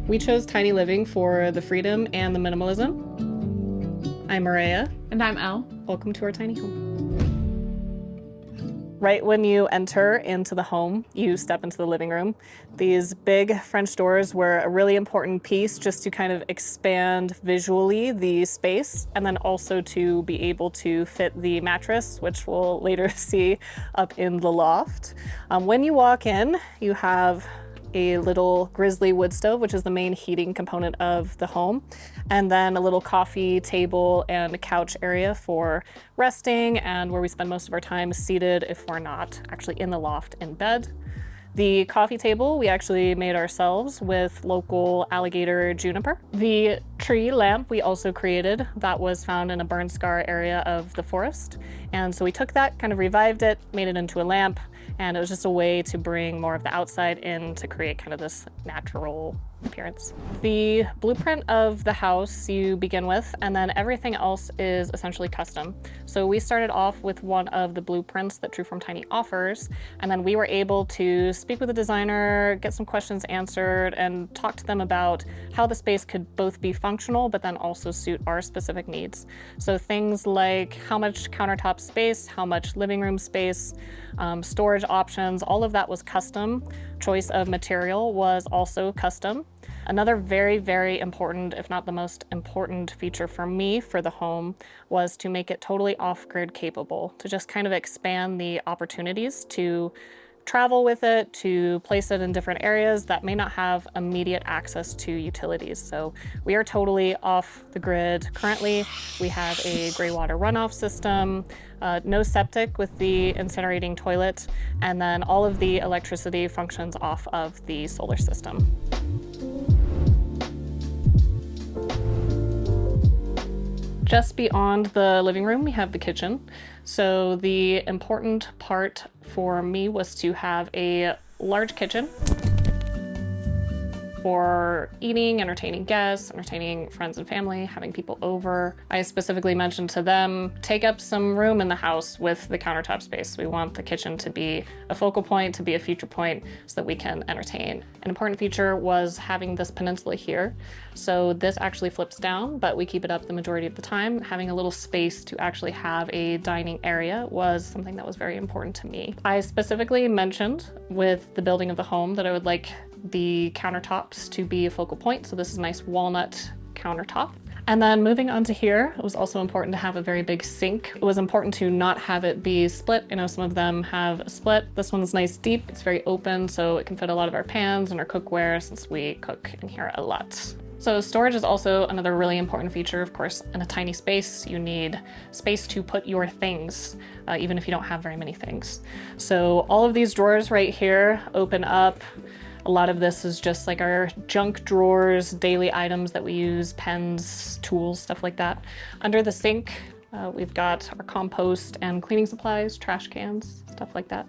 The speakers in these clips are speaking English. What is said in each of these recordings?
We chose tiny living for the freedom and the minimalism. I'm Moorea. And I'm Elle. Welcome to our tiny home. Right when you enter into the home, you step into the living room. These big French doors were a really important piece just to kind of expand visually the space, and then also to be able to fit the mattress, which we'll later see up in the loft. When you walk in, you have a little grizzly wood stove, which is the main heating component of the home, and then a little coffee table and a couch area for resting and where we spend most of our time seated if we're not actually in the loft in bed. The coffee table we actually made ourselves with local alligator juniper. The tree lamp we also created that was found in a burn scar area of the forest. And so we took that, kind of revived it, made it into a lamp, and it was just a way to bring more of the outside in to create kind of this natural appearance. The blueprint of the house you begin with, and then everything else is essentially custom. So we started off with one of the blueprints that Truform Tiny offers, and then we were able to speak with the designer, get some questions answered, and talk to them about how the space could both be functional, but then also suit our specific needs. So things like how much countertop space, how much living room space, storage options, all of that was custom. Choice of material was also custom. Another very, very important, if not the most important feature for me for the home was to make it totally off-grid capable, to just kind of expand the opportunities to travel with it, to place it in different areas that may not have immediate access to utilities. So we are totally off the grid. Currently, we have a gray water runoff system, no septic with the incinerating toilet, and then all of the electricity functions off of the solar system. Just beyond the living room, we have the kitchen. So the important part for me was to have a large kitchen for eating, entertaining guests, entertaining friends and family, having people over. I specifically mentioned to them, take up some room in the house with the countertop space. We want the kitchen to be a focal point, to be a feature point so that we can entertain. An important feature was having this peninsula here. So this actually flips down, but we keep it up the majority of the time. Having a little space to actually have a dining area was something that was very important to me. I specifically mentioned with the building of the home that I would like the countertops to be a focal point. So this is a nice walnut countertop. And then moving on to here, it was also important to have a very big sink. It was important to not have it be split. I know some of them have a split. This one's nice deep. It's very open, so it can fit a lot of our pans and our cookware since we cook in here a lot. So storage is also another really important feature. Of course, in a tiny space, you need space to put your things, even if you don't have very many things. So all of these drawers right here open up. A lot of this is just like our junk drawers, daily items that we use, pens, tools, stuff like that. Under the sink, we've got our compost and cleaning supplies, trash cans, stuff like that.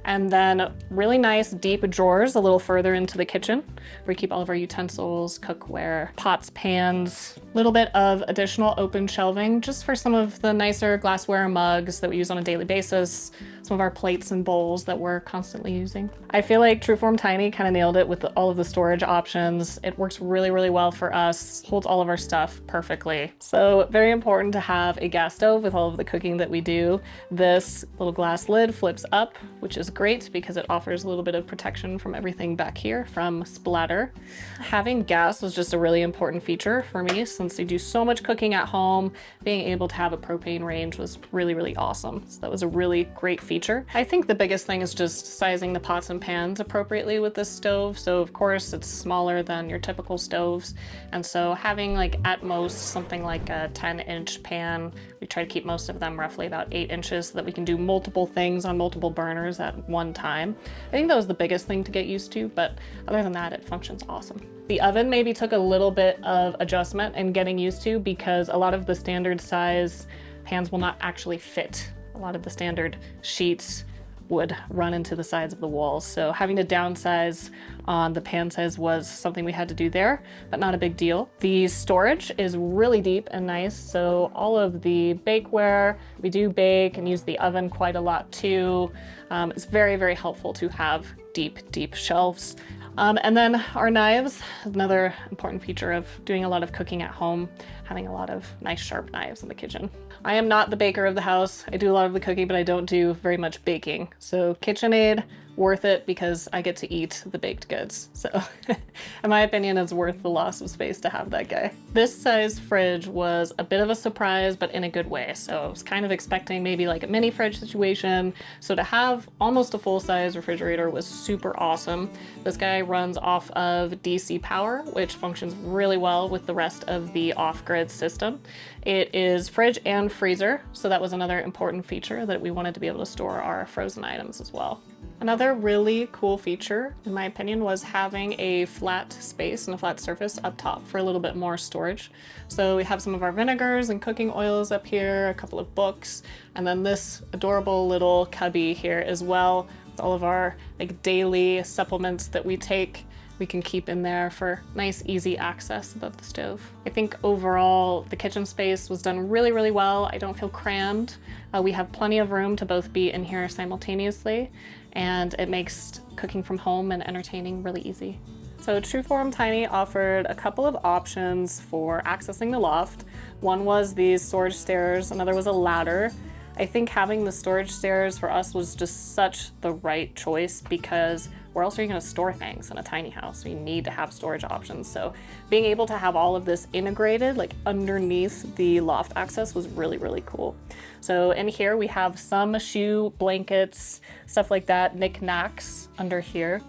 And then really nice deep drawers a little further into the kitchen where we keep all of our utensils, cookware, pots, pans, a little bit of additional open shelving just for some of the nicer glassware mugs that we use on a daily basis, some of our plates and bowls that we're constantly using. I feel like Truform Tiny kind of nailed it with all of the storage options. It works really, really well for us, holds all of our stuff perfectly. So very important to have a gas stove with all of the cooking that we do. This little glass lid flips up, which is great because it offers a little bit of protection from everything back here from splatter. Having gas was just a really important feature for me since I do so much cooking at home. Being able to have a propane range was really, really awesome. So that was a really great feature. I think the biggest thing is just sizing the pots and pans appropriately with this stove. So of course it's smaller than your typical stoves. And so having like at most something like a 10-inch pan, we try to keep most of them roughly about 8 inches so that we can do multiple things on multiple burners at one time. I think that was the biggest thing to get used to, but other than that, it functions awesome. The oven maybe took a little bit of adjustment and getting used to because a lot of the standard size pans will not actually fit. A lot of the standard sheets would run into the sides of the walls. So having to downsize on the pan size was something we had to do there, but not a big deal. The storage is really deep and nice. So all of the bakeware, we do bake and use the oven quite a lot too. It's very, very helpful to have deep, deep shelves. And then our knives, another important feature of doing a lot of cooking at home, having a lot of nice sharp knives in the kitchen. I am not the baker of the house. I do a lot of the cooking, but I don't do very much baking. So KitchenAid, worth it because I get to eat the baked goods. So in my opinion, it's worth the loss of space to have that guy. This size fridge was a bit of a surprise, but in a good way. So I was kind of expecting maybe like a mini fridge situation. So to have almost a full-size refrigerator was super awesome. This guy runs off of DC power, which functions really well with the rest of the off-grid system. It is fridge and freezer, so that was another important feature, that we wanted to be able to store our frozen items as well. Another really cool feature, in my opinion, was having a flat space and a flat surface up top for a little bit more storage. So we have some of our vinegars and cooking oils up here, a couple of books, and then this adorable little cubby here as well, with all of our like daily supplements that we take. We can keep in there for nice, easy access above the stove. I think overall, the kitchen space was done really, really well. I don't feel crammed. We have plenty of room to both be in here simultaneously, and it makes cooking from home and entertaining really easy. So Truform Tiny offered a couple of options for accessing the loft. One was these storage stairs, another was a ladder. I think having the storage stairs for us was just such the right choice, because where else are you going to store things in a tiny house? You need to have storage options. So being able to have all of this integrated, like underneath the loft access, was really, really cool. So in here we have some shoe blankets, stuff like that, knickknacks under here.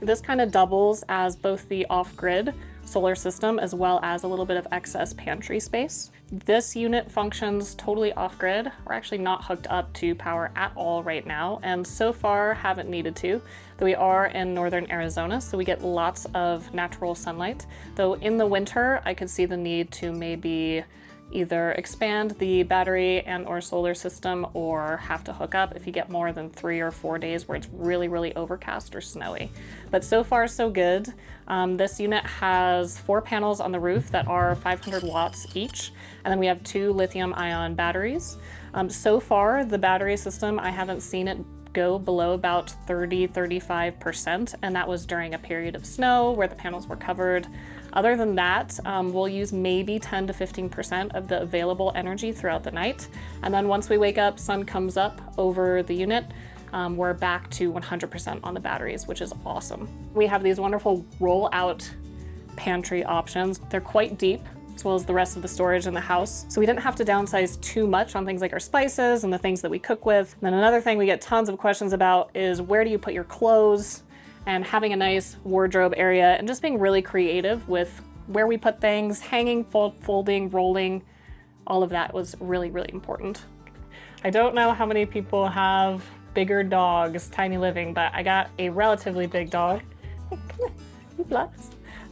This kind of doubles as both the off-grid solar system as well as a little bit of excess pantry space. This unit functions totally off-grid. We're actually not hooked up to power at all right now, and so far haven't needed to. Though we are in northern Arizona, so we get lots of natural sunlight. Though in the winter, I could see the need to maybe either expand the battery and or solar system, or have to hook up if you get more than 3 or 4 days where it's really, really overcast or snowy. But so far so good. This unit has 4 panels on the roof that are 500 watts each, and then we have 2 lithium ion batteries. So far the battery system, I haven't seen it go below about 30-35%, and that was during a period of snow where the panels were covered. Other than that, we'll use maybe 10 to 15% of the available energy throughout the night. And then once we wake up, sun comes up over the unit, we're back to 100% on the batteries, which is awesome. We have these wonderful roll-out pantry options. They're quite deep, as well as the rest of the storage in the house. So we didn't have to downsize too much on things like our spices and the things that we cook with. And then another thing we get tons of questions about is, where do you put your clothes? And having a nice wardrobe area and just being really creative with where we put things, hanging, folding, rolling, all of that was really, really important. I don't know how many people have bigger dogs, tiny living, but I got a relatively big dog.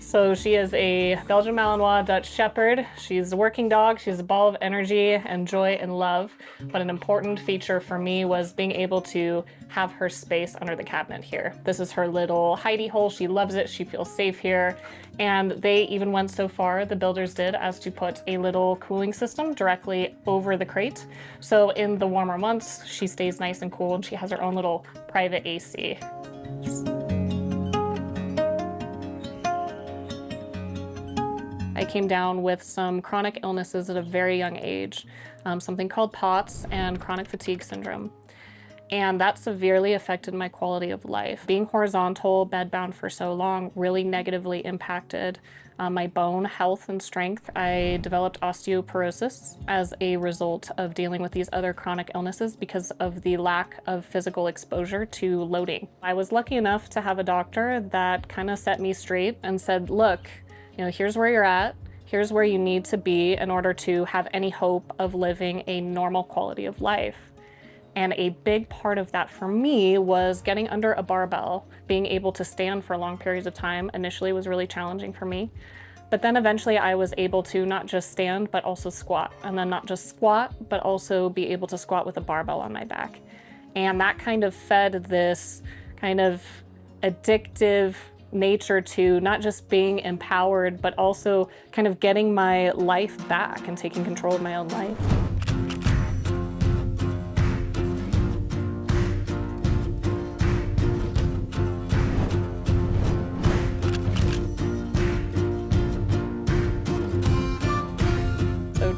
So she is a Belgian Malinois Dutch Shepherd. She's a working dog. She's a ball of energy and joy and love. But an important feature for me was being able to have her space under the cabinet here. This is her little hidey hole. She loves it. She feels safe here. And they even went so far, the builders did, as to put a little cooling system directly over the crate. So in the warmer months, she stays nice and cool, and she has her own little private AC. I came down with some chronic illnesses at a very young age, something called POTS and chronic fatigue syndrome. And that severely affected my quality of life. Being horizontal, bedbound for so long, really negatively impacted my bone health and strength. I developed osteoporosis as a result of dealing with these other chronic illnesses because of the lack of physical exposure to loading. I was lucky enough to have a doctor that kind of set me straight and said, look, here's where you're at. Here's where you need to be in order to have any hope of living a normal quality of life. And a big part of that for me was getting under a barbell. Being able to stand for long periods of time initially was really challenging for me. But then eventually I was able to not just stand, but also squat. And then not just squat, but also be able to squat with a barbell on my back. And that kind of fed this kind of addictive nature to not just being empowered, but also kind of getting my life back and taking control of my own life.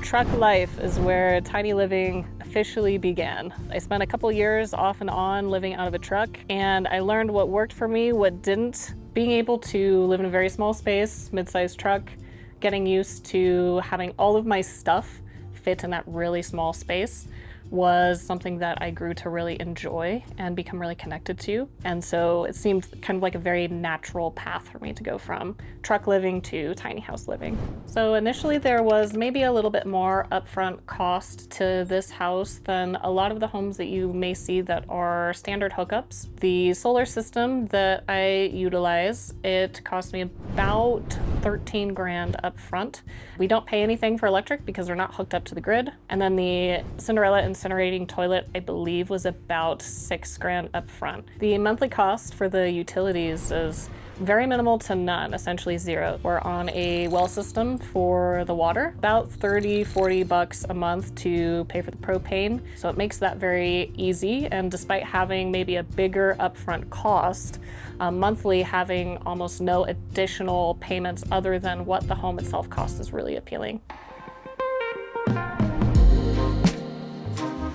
Truck life is where tiny living officially began. I spent a couple years off and on living out of a truck, and I learned what worked for me, what didn't. Being able to live in a very small space, mid-sized truck, getting used to having all of my stuff fit in that really small space was something that I grew to really enjoy and become really connected to. And so it seemed kind of like a very natural path for me to go from truck living to tiny house living. So initially there was maybe a little bit more upfront cost to this house than a lot of the homes that you may see that are standard hookups. The solar system that I utilize, it cost me about 13 grand up front. We don't pay anything for electric because we're not hooked up to the grid. And then the Cinderella Incinerating toilet, I believe, was about 6 grand up front. The monthly cost for the utilities is very minimal to none, essentially zero. We're on a well system for the water, about 30, 40 bucks a month to pay for the propane. So it makes that very easy. And despite having maybe a bigger upfront cost, monthly having almost no additional payments other than what the home itself costs is really appealing.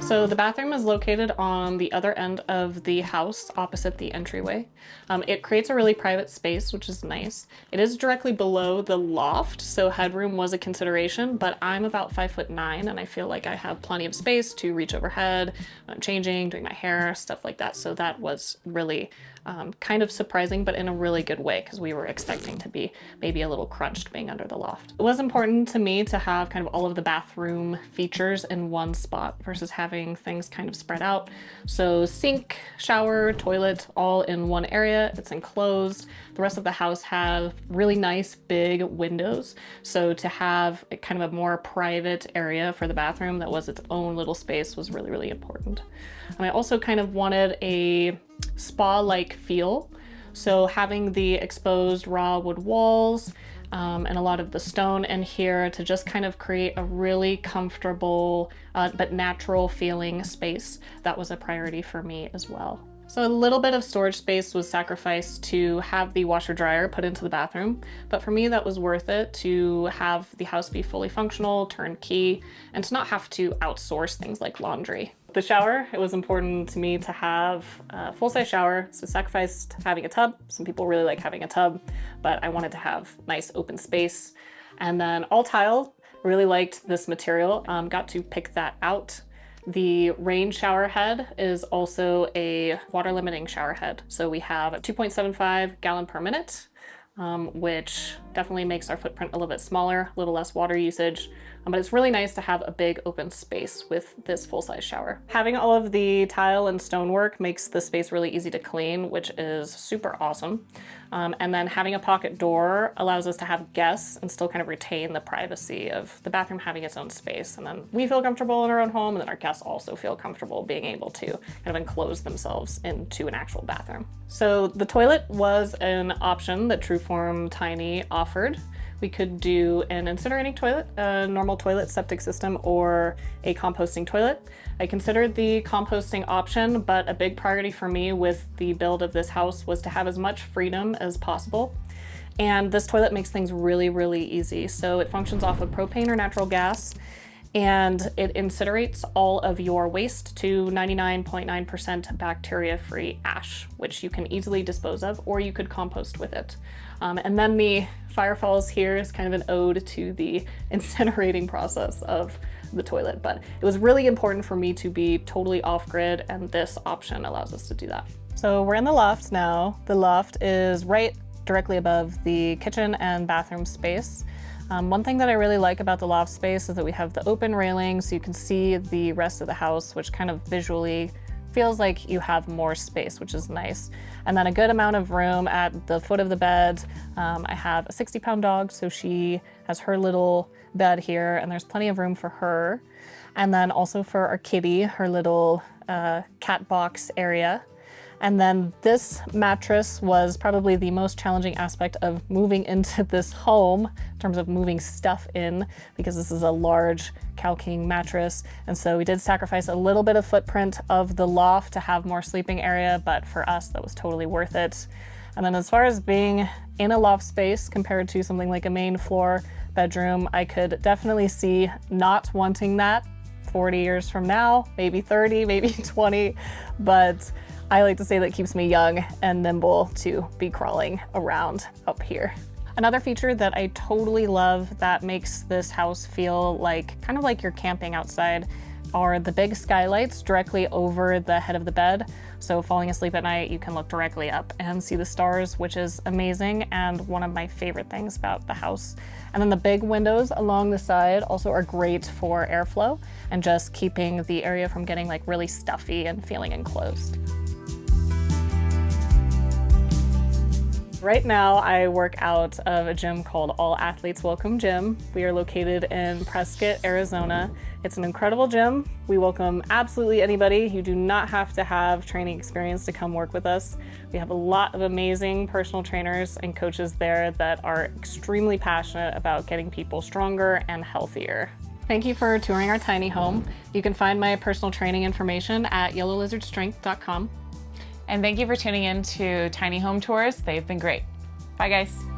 So the bathroom is located on the other end of the house, opposite the entryway. It creates a really private space, which is nice. It is directly below the loft, so headroom was a consideration, but I'm about 5'9", and I feel like I have plenty of space to reach overhead, changing, doing my hair, stuff like that. So that was really kind of surprising, but in a really good way, because we were expecting to be maybe a little crunched being under the loft. It was important to me to have kind of all of the bathroom features in one spot versus having things kind of spread out. So sink, shower, toilet, all in one area. It's enclosed. The rest of the house have really nice big windows. So to have a kind of a more private area for the bathroom that was its own little space was really, really important. And I also kind of wanted a spa-like feel. So having the exposed raw wood walls and a lot of the stone in here to just kind of create a really comfortable but natural feeling space, that was a priority for me as well. So a little bit of storage space was sacrificed to have the washer dryer put into the bathroom, but for me that was worth it to have the house be fully functional, turnkey, and to not have to outsource things like laundry. The shower, it was important to me to have a full-size shower, so sacrificed having a tub. Some people really like having a tub, but I wanted to have nice open space. And then all tile, really liked this material, got to pick that out. The rain shower head is also a water limiting shower head. So we have a 2.75 gallon per minute, which definitely makes our footprint a little bit smaller, a little less water usage. But it's really nice to have a big open space with this full-size shower. Having all of the tile and stonework makes the space really easy to clean, which is super awesome. And then having a pocket door allows us to have guests and still kind of retain the privacy of the bathroom having its own space. And then we feel comfortable in our own home, and then our guests also feel comfortable being able to kind of enclose themselves into an actual bathroom. So the toilet was an option that Truform Tiny offered. We could do an incinerating toilet, a normal toilet septic system, or a composting toilet. I considered the composting option, but a big priority for me with the build of this house was to have as much freedom as possible. And this toilet makes things really, really easy. So it functions off of propane or natural gas, and it incinerates all of your waste to 99.9% bacteria-free ash, which you can easily dispose of, or you could compost with it. And then the fire falls here is kind of an ode to the incinerating process of the toilet, but it was really important for me to be totally off-grid, and this option allows us to do that. So we're in the loft now. The loft is right directly above the kitchen and bathroom space. One thing that I really like about the loft space is that we have the open railing so you can see the rest of the house, which kind of visually feels like you have more space, which is nice. And then a good amount of room at the foot of the bed. I have a 60-pound dog, so she has her little bed here, and there's plenty of room for her. And then also for our kitty, her little cat box area. And then this mattress was probably the most challenging aspect of moving into this home in terms of moving stuff in, because this is a large Cow King mattress. And so we did sacrifice a little bit of footprint of the loft to have more sleeping area, but for us, that was totally worth it. And then as far as being in a loft space compared to something like a main floor, bedroom. I could definitely see not wanting that 40 years from now, maybe 30, maybe 20, but I like to say that keeps me young and nimble to be crawling around up here. Another feature that I totally love that makes this house feel like kind of like you're camping outside are the big skylights directly over the head of the bed. So falling asleep at night, you can look directly up and see the stars, which is amazing and one of my favorite things about the house. And then the big windows along the side also are great for airflow and just keeping the area from getting like really stuffy and feeling enclosed. Right now, I work out of a gym called All Athletes Welcome Gym. We are located in Prescott, Arizona. It's an incredible gym. We welcome absolutely anybody. You do not have to have training experience to come work with us. We have a lot of amazing personal trainers and coaches there that are extremely passionate about getting people stronger and healthier. Thank you for touring our tiny home. You can find my personal training information at yellowlizardstrength.com. And thank you for tuning in to Tiny Home Tours. They've been great. Bye, guys.